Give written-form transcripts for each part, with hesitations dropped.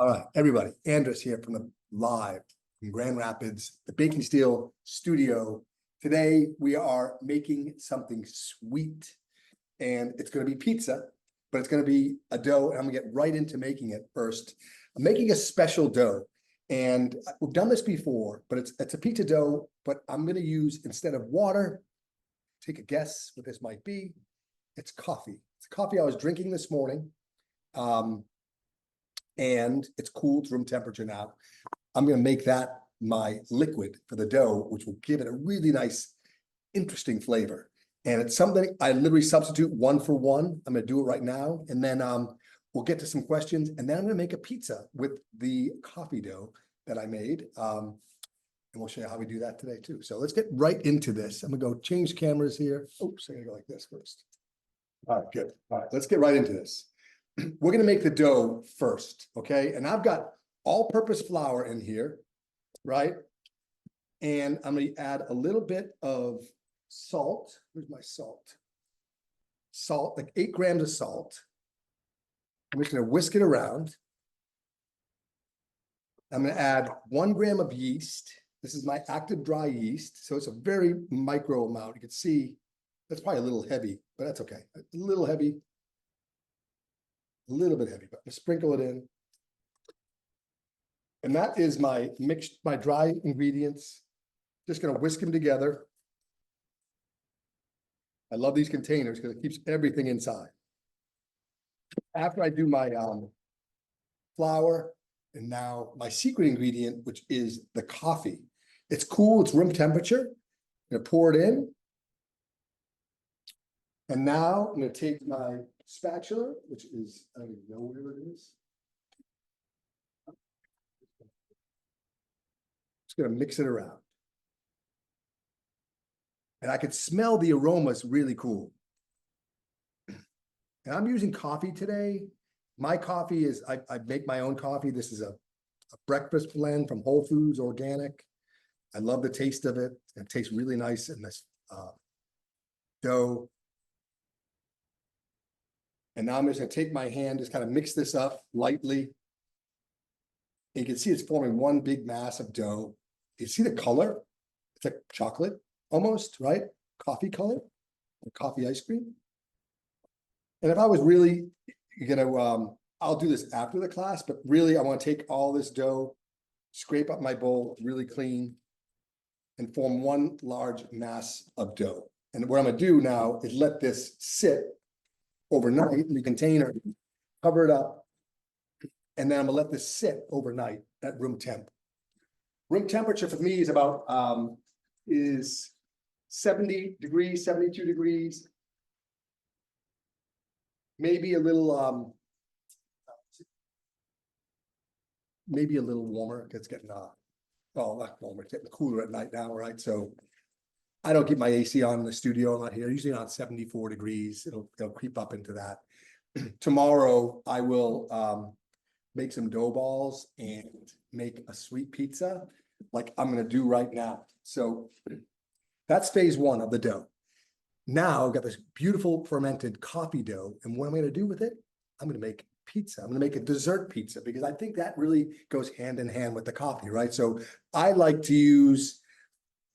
All right, everybody, Andris here from the live from Grand Rapids, the Baking Steel studio. Today, we are making something sweet and it's going to be pizza, but it's going to be a dough and I'm gonna get right into making it first. I'm making a special dough and we've done this before, but it's a pizza dough, but I'm going to use, instead of water, take a guess what this might be. It's coffee. It's coffee I was drinking this morning. And it's cool to room temperature now. I'm going to make that my liquid for the dough, which will give it a really nice, interesting flavor. And it's something I literally substitute one for one. I'm going to do it right now. And then we'll get to some questions. And then I'm going to make a pizza with the coffee dough that I made. And we'll show you how we do that today too. So let's get right into this. I'm going to go change cameras here. Oops, I gotta go like this first. All right, good. All right, let's get right into this. We're going to make the dough first, okay? And I've got all-purpose flour in here, right? And I'm going to add a little bit of salt. Where's my salt? Salt, like 8 grams of salt. I'm just going to whisk it around. I'm going to add 1 gram of yeast. This is my active dry yeast, so it's a very micro amount. You can see that's probably a little heavy, but that's okay. A little heavy. A little bit heavy, but sprinkle it in. And that is my dry ingredients. Just gonna whisk them together. I love these containers because it keeps everything inside. After I do my flour, and now my secret ingredient, which is the coffee. It's cool, it's room temperature. I'm gonna pour it in. And now I'm gonna take my spatula, which is, I don't even know where it is. Just gonna mix it around. And I could smell the aromas really cool. And I'm using coffee today. My coffee is, I make my own coffee. This is a breakfast blend from Whole Foods, organic. I love the taste of it. It tastes really nice in this dough. And now I'm just gonna take my hand, just kind of mix this up lightly. And you can see it's forming one big mass of dough. You see the color? It's like chocolate almost, right? Coffee color, or coffee ice cream. And if I was really gonna, I'll do this after the class, but really I want to take all this dough, scrape up my bowl really clean, and form one large mass of dough. And what I'm gonna do now is let this sit overnight in the container, cover it up, and then I'm gonna let this sit overnight at room temp. Room temperature for me is about is 70 degrees, 72 degrees, maybe a little warmer. It's getting well, not warmer, it's getting cooler at night now, right? So I don't keep my AC on in the studio a lot here. Usually around 74 degrees. It'll creep up into that. Tomorrow I will make some dough balls and make a sweet pizza like I'm gonna do right now. So that's phase one of the dough. Now I've got this beautiful fermented coffee dough, and what I'm gonna do with it, I'm gonna make pizza. I'm gonna make a dessert pizza because I think that really goes hand in hand with the coffee, right? So I like to use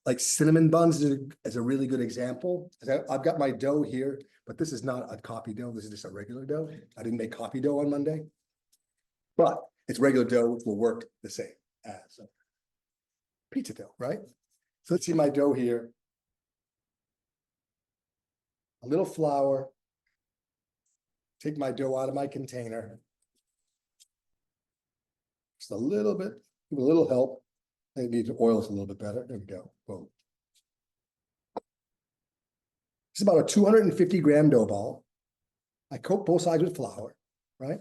like cinnamon buns as a really good example. I've got my dough here, but this is not a coffee dough. This is just a regular dough. I didn't make coffee dough on Monday, but it's regular dough, which will work the same as pizza dough, right? So let's see my dough here. A little flour. Take my dough out of my container. Just a little bit, give a little help. I need to oil this a little bit better. There we go. Boom. It's about a 250 gram dough ball. I coat both sides with flour, right?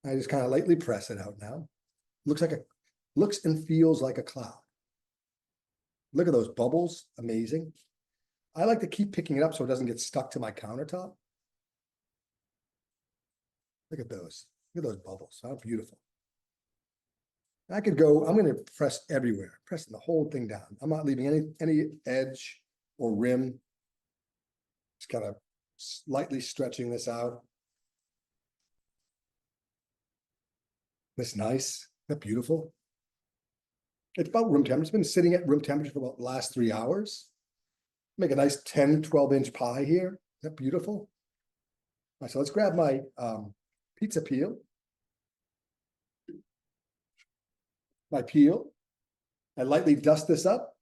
I just kind of lightly press it out now. Looks and feels like a cloud. Look at those bubbles, amazing. I like to keep picking it up so it doesn't get stuck to my countertop. Look at those bubbles, how beautiful. I could go, I'm going to press everywhere, pressing the whole thing down. I'm not leaving any edge or rim. Just kind of slightly stretching this out. That's nice. Isn't that beautiful? It's about room temperature. It's been sitting at room temperature for about the last 3 hours. Make a nice 10, 12-inch pie here. Isn't that beautiful? All right, so let's grab my pizza peel. My peel. I lightly dust this up.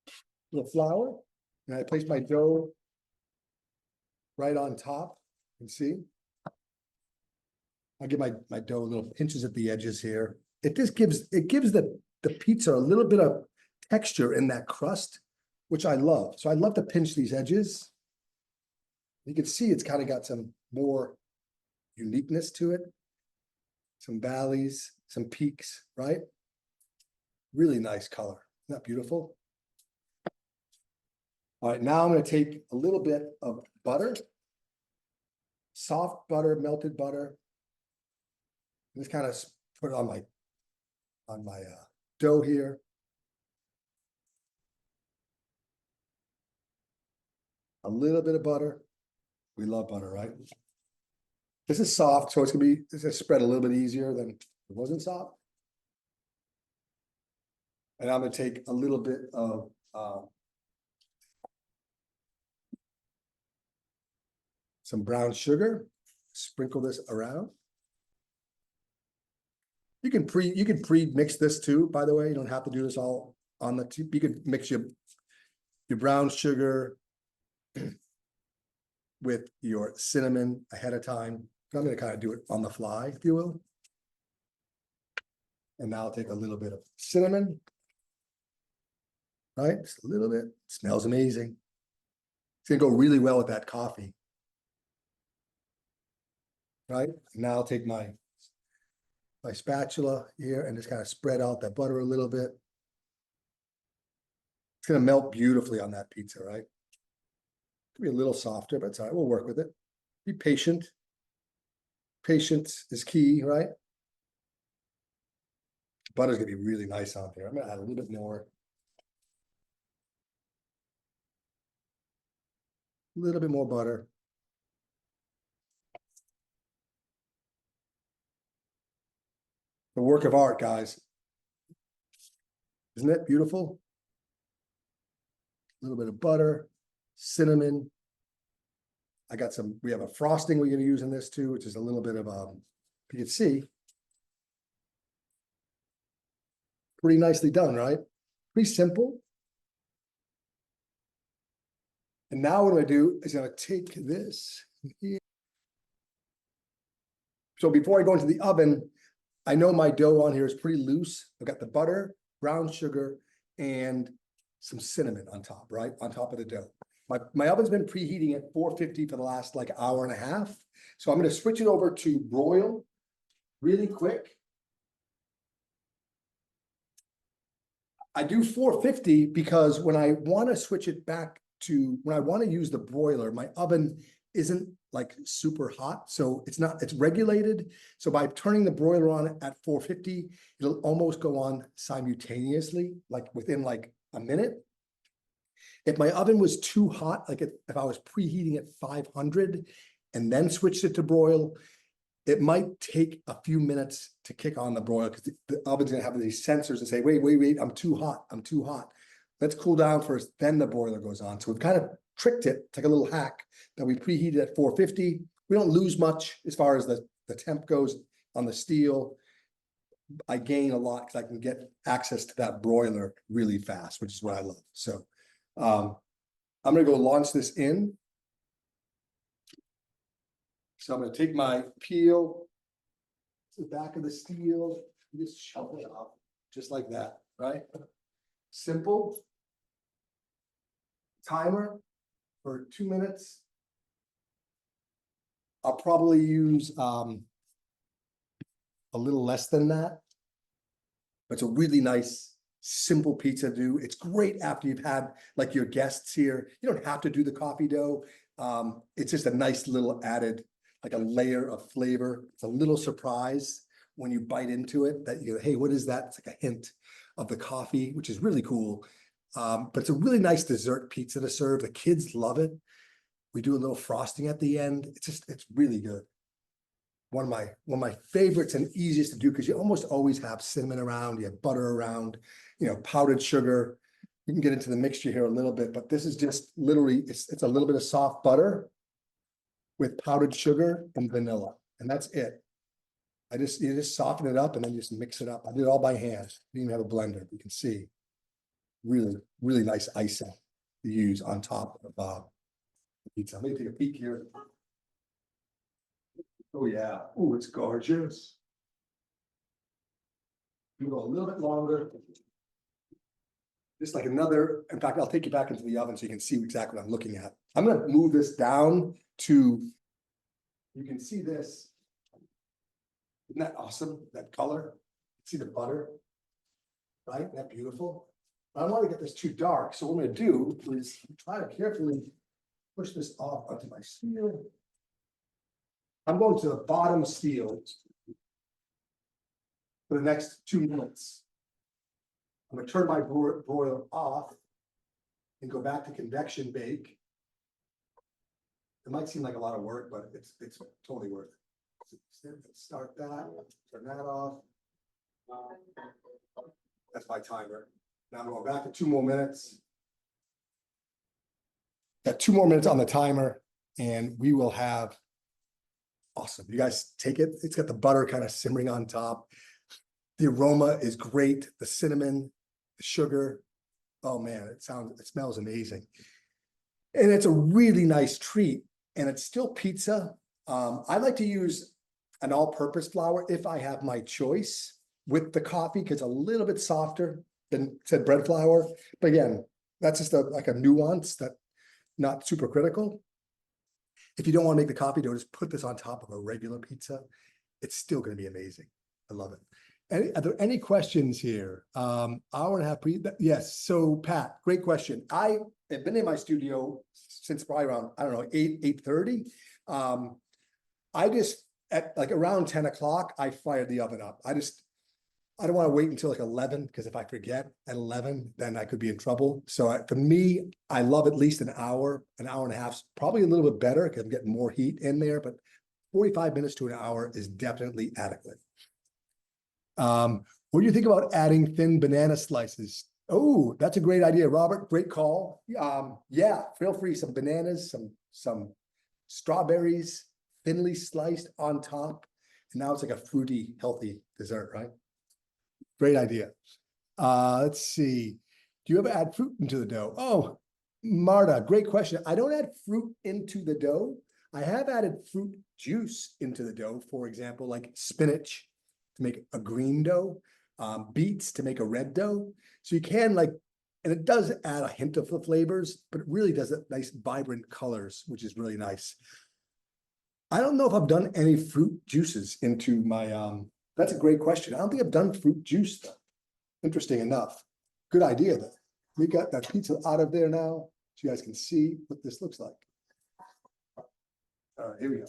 A little flour. And I place my dough right on top. You can see. I'll give my dough little pinches at the edges here. It gives the pizza a little bit of texture in that crust, which I love. So I love to pinch these edges. You can see it's kind of got some more uniqueness to it. Some valleys, some peaks, right? Really nice color. Isn't that beautiful? All right, now I'm going to take a little bit of butter, soft butter, melted butter. Just kind of put it on my dough here. A little bit of butter. We love butter, right? This is soft, so it's gonna spread a little bit easier than if it wasn't soft. And I'm gonna take a little bit of some brown sugar, sprinkle this around. You can pre-mix this too, by the way. You don't have to do this all on the tube. You can mix your brown sugar with your cinnamon ahead of time. I'm going to kind of do it on the fly, if you will. And now I'll take a little bit of cinnamon. Right, just a little bit. It smells amazing. It's going to go really well with that coffee. Right, now I'll take my spatula here and just kind of spread out that butter a little bit. It's going to melt beautifully on that pizza, right? Could be a little softer, but it's all right. We'll work with it. Be patient. Patience is key, right? Butter's gonna be really nice on here. I'm gonna add a little bit more. A little bit more butter. The work of art, guys. Isn't it beautiful? A little bit of butter, cinnamon. We have a frosting we're gonna use in this too, which is a little bit of, you can see. Pretty nicely done, right? Pretty simple. And now what I'm gonna do is I'm gonna take this here. So before I go into the oven, I know my dough on here is pretty loose. I've got the butter, brown sugar, and some cinnamon on top, right? On top of the dough. My oven's been preheating at 450 for the last like hour and a half. So I'm gonna switch it over to broil really quick. I do 450 because when I want to switch it back to, when I want to use the broiler, my oven isn't like super hot. So it's regulated. So by turning the broiler on at 450, it'll almost go on simultaneously, like within like a minute. If my oven was too hot, like if I was preheating at 500 and then switched it to broil, it might take a few minutes to kick on the broiler because the oven's gonna have these sensors that say, wait, I'm too hot. Let's cool down first, then the broiler goes on. So we've kind of tricked it, it's like a little hack that we preheated at 450. We don't lose much as far as the temp goes on the steel. I gain a lot because I can get access to that broiler really fast, which is what I love. So I'm gonna go launch this in. So I'm going to take my peel to the back of the steel, and just shove it up, just like that, right? Simple. Timer for 2 minutes. I'll probably use a little less than that. But it's a really nice, simple pizza to do. It's great after you've had like your guests here. You don't have to do the coffee dough. It's just a nice little added, like a layer of flavor. It's a little surprise when you bite into it that you go, hey, what is that? It's like a hint of the coffee, which is really cool. But it's a really nice dessert pizza to serve. The kids love it. We do a little frosting at the end. It's really good. one of my favorites and easiest to do, because you almost always have cinnamon around, you have butter around, powdered sugar. You can get into the mixture here a little bit, but this is just literally, it's a little bit of soft butter with powdered sugar and vanilla, and that's it. You just soften it up and then just mix it up. I did it all by hand. Didn't even have a blender. You can see really, really nice icing to use on top of the pizza. Let me take a peek here. Oh yeah. Oh, it's gorgeous. You go a little bit longer. Just like another, in fact, I'll take you back into the oven so you can see exactly what I'm looking at. I'm gonna move this down to, you can see this. Isn't that awesome? That color? See the butter? Right? Isn't that beautiful? I don't want to get this too dark. So what I'm gonna do is try to carefully push this off onto my steel. I'm going to the bottom steel for the next 2 minutes. I'm gonna turn my broiler off and go back to convection bake. It might seem like a lot of work, but it's totally worth it. Let's start that, turn that off. That's my timer. Now I'm going back to 2 more minutes. Got 2 more minutes on the timer, and we will have, awesome. You guys take it. It's got the butter kind of simmering on top. The aroma is great. The cinnamon, the sugar. Oh man, it smells amazing. And it's a really nice treat. And it's still pizza. I like to use an all-purpose flour if I have my choice with the coffee, because it's a little bit softer than said bread flour. But again, that's just like a nuance that not super critical. If you don't want to make the coffee dough, just put this on top of a regular pizza. It's still going to be amazing. I love it. Are there any questions here? Hour and a half. Yes. So Pat, great question. I have been in my studio since probably around, I don't know, 8:30. I just at like around 10 o'clock, I fired the oven up. I don't want to wait until like 11, because if I forget at 11, then I could be in trouble. So for me, I love at least an hour and a half, probably a little bit better because I'm getting more heat in there, but 45 minutes to an hour is definitely adequate. What do you think about adding thin banana slices? Oh, that's a great idea, Robert. Great call. Yeah, feel free. Some bananas, some strawberries, thinly sliced on top. And now it's like a fruity, healthy dessert, right? Great idea. Let's see. Do you ever add fruit into the dough? Oh, Marta, great question. I don't add fruit into the dough. I have added fruit juice into the dough, for example, like spinach to make a green dough, beets to make a red dough. So you can and it does add a hint of the flavors, but it really does nice, vibrant colors, which is really nice. I don't know if I've done any fruit juices into my, that's a great question. I don't think I've done fruit juice though. Interesting enough. Good idea though. We got that pizza out of there now, so you guys can see what this looks like. All right, here we go.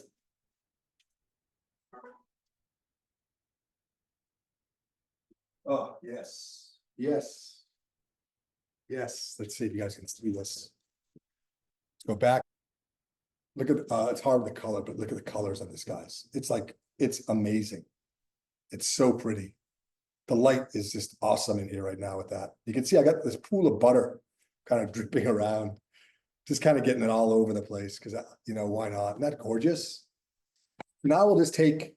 Oh, yes, yes, yes. Let's see if you guys can see this. Let's go back. Look at, it's hard with the color, but look at the colors on this, guys. It's amazing. It's so pretty. The light is just awesome in here right now with that. You can see I got this pool of butter kind of dripping around, just kind of getting it all over the place because, why not? Isn't that gorgeous? Now we'll take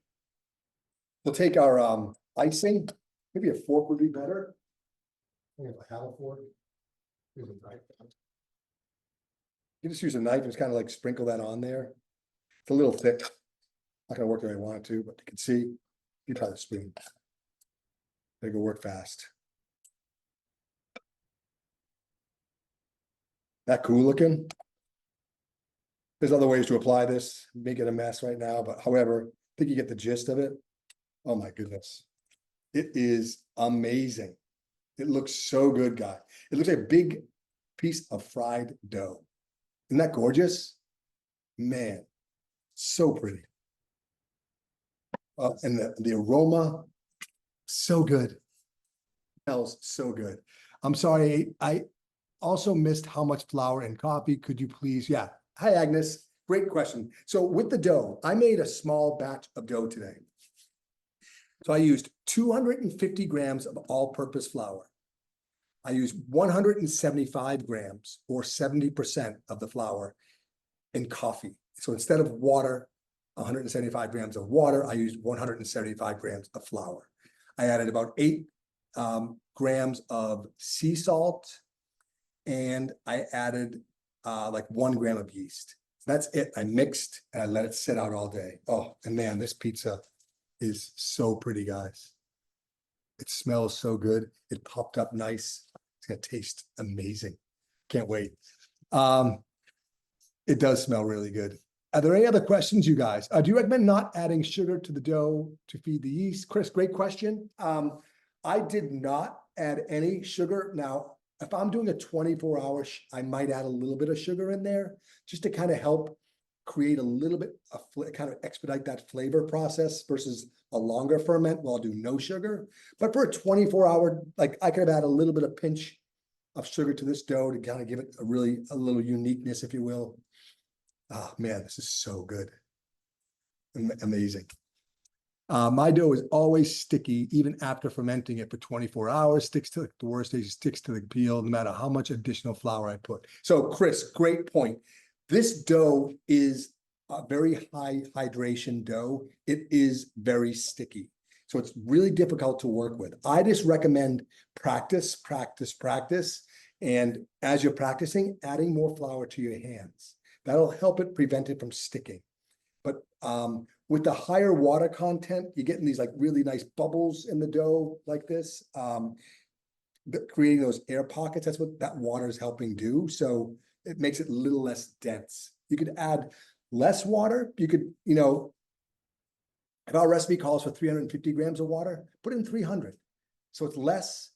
our icing. Maybe a fork would be better. I think if I have a fork. Here's a knife. You just use a knife and just kind of like sprinkle that on there. It's a little thick. Not gonna work the way I want it to, but you can see. You try the spoon. They go work fast. That cool looking. There's other ways to apply this. Make it a mess right now, but however, I think you get the gist of it. Oh my goodness. It is amazing. It looks so good, guy. It looks like a big piece of fried dough. Isn't that gorgeous? Man, so pretty. And the aroma, so good. Smells so good. I'm sorry, I also missed how much flour and coffee. Could you please? Yeah. Hi, Agnes. great question. So with the dough, I made a small batch of dough today. So I used 250 grams of all-purpose flour. I used 175 grams or 70% of the flour in coffee. So instead of water, 175 grams of water, I used 175 grams of flour. I added about 8 grams of sea salt, and I added like 1 gram of yeast. That's it. I mixed and I let it sit out all day. Oh, and man, this pizza is so pretty, guys. It smells so good. It popped up nice. It's gonna taste amazing. Can't wait. It does smell really good. Are there any other questions, you guys? Do you recommend not adding sugar to the dough to feed the yeast? Chris, great question. I did not add any sugar. Now, if I'm doing a 24-hour, I might add a little bit of sugar in there just to kind of help create a little bit of kind of expedite that flavor process versus a longer ferment. Well, I'll do no sugar. But for a 24-hour, like I could have added a little bit of pinch of sugar to this dough to kind of give it a little uniqueness, if you will. Oh man, this is so good. Amazing. My dough is always sticky, even after fermenting it for 24 hours, sticks to the worst days, sticks to the peel, no matter how much additional flour I put. So Chris, great point. This dough is a very high hydration dough. It is very sticky. So it's really difficult to work with. I just recommend practice, practice, practice. And as you're practicing, adding more flour to your hands. That'll help it prevent it from sticking. But with the higher water content, you're getting these like really nice bubbles in the dough like this, creating those air pockets. That's what that water is helping do. So it makes it a little less dense. You could add less water. You could, if our recipe calls for 350 grams of water, put in 300. So it's less.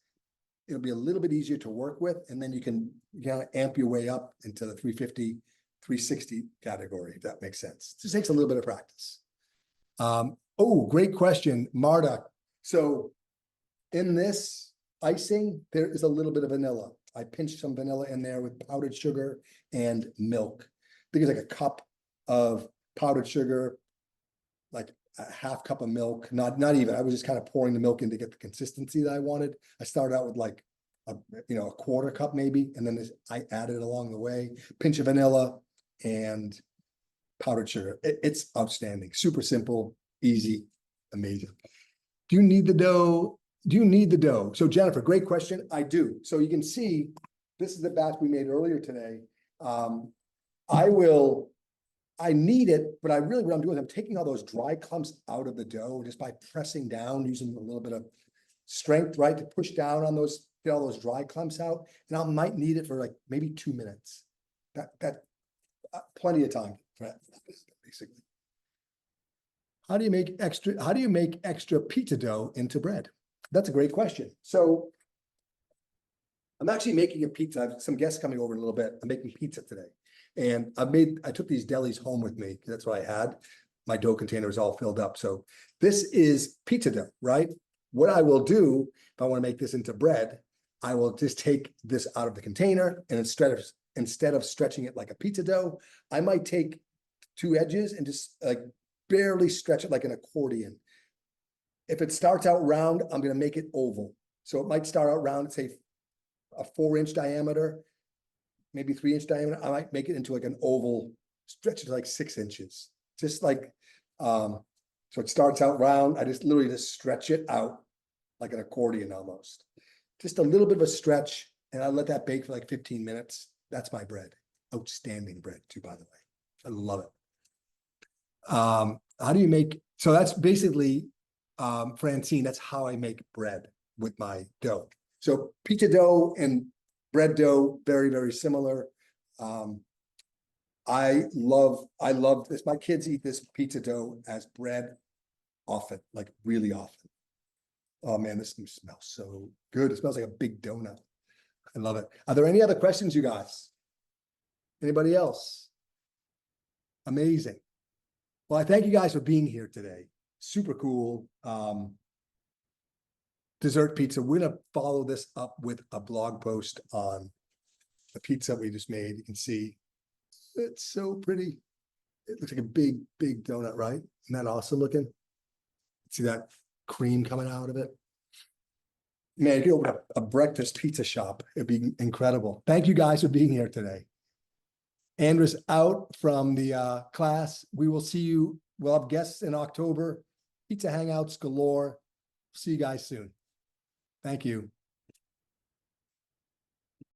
It'll be a little bit easier to work with. And then you can kind of amp your way up into the 350, 360 category, if that makes sense. It just takes a little bit of practice. Oh, great question, Marta. So in this icing, there is a little bit of vanilla. I pinched some vanilla in there with powdered sugar and milk. I think it's like a cup of powdered sugar, like a half cup of milk, not even. I was just kind of pouring the milk in to get the consistency that I wanted. I started out with like a quarter cup maybe, and then I added along the way, pinch of vanilla and powdered sugar. It's outstanding, super simple, easy, amazing. Do you need the dough? Do you need the dough? So Jennifer, great question. I do. So you can see, this is the batch we made earlier today. I need it, but what I'm doing is I'm taking all those dry clumps out of the dough just by pressing down, using a little bit of strength, right, to push down on those, get all those dry clumps out. And I might need it for like maybe 2 minutes. That plenty of time, right? Basically. How do you make extra pizza dough into bread? That's a great question. So I'm actually making a pizza. I have some guests coming over in a little bit. I'm making pizza today. And I took these delis home with me. That's what I had. My dough container is all filled up. So this is pizza dough, right? What I will do, if I want to make this into bread, I will just take this out of the container, and instead of stretching it like a pizza dough, I might take 2 edges and just like barely stretch it like an accordion. If it starts out round, I'm going to make it oval. So it might start out round, say a 4-inch diameter, maybe 3-inch diameter. I might make it into like an oval, stretch it to like 6 inches. Just like, so it starts out round. I just literally stretch it out like an accordion almost. Just a little bit of a stretch, and I let that bake for like 15 minutes. That's my bread. Outstanding bread too, by the way. I love it. How do you make, so that's basically, Francine, that's how I make bread with my dough. So pizza dough and bread dough, very, very similar. I love this. My kids eat this pizza dough as bread often, like really often. Oh man, this smells so good. It smells like a big donut. I love it. Are there any other questions, you guys? Anybody else? Amazing. Well, I thank you guys for being here today. Super cool. Dessert pizza. We're gonna follow this up with a blog post on the pizza we just made. You can see it's so pretty. it looks like a big, big donut, right? Isn't that awesome looking? See that cream coming out of it? Man, you could open up a breakfast pizza shop. It'd be incredible. Thank you guys for being here today. Andris out from the class. We will see you. We'll have guests in October. Pizza hangouts galore. See you guys soon. Thank you.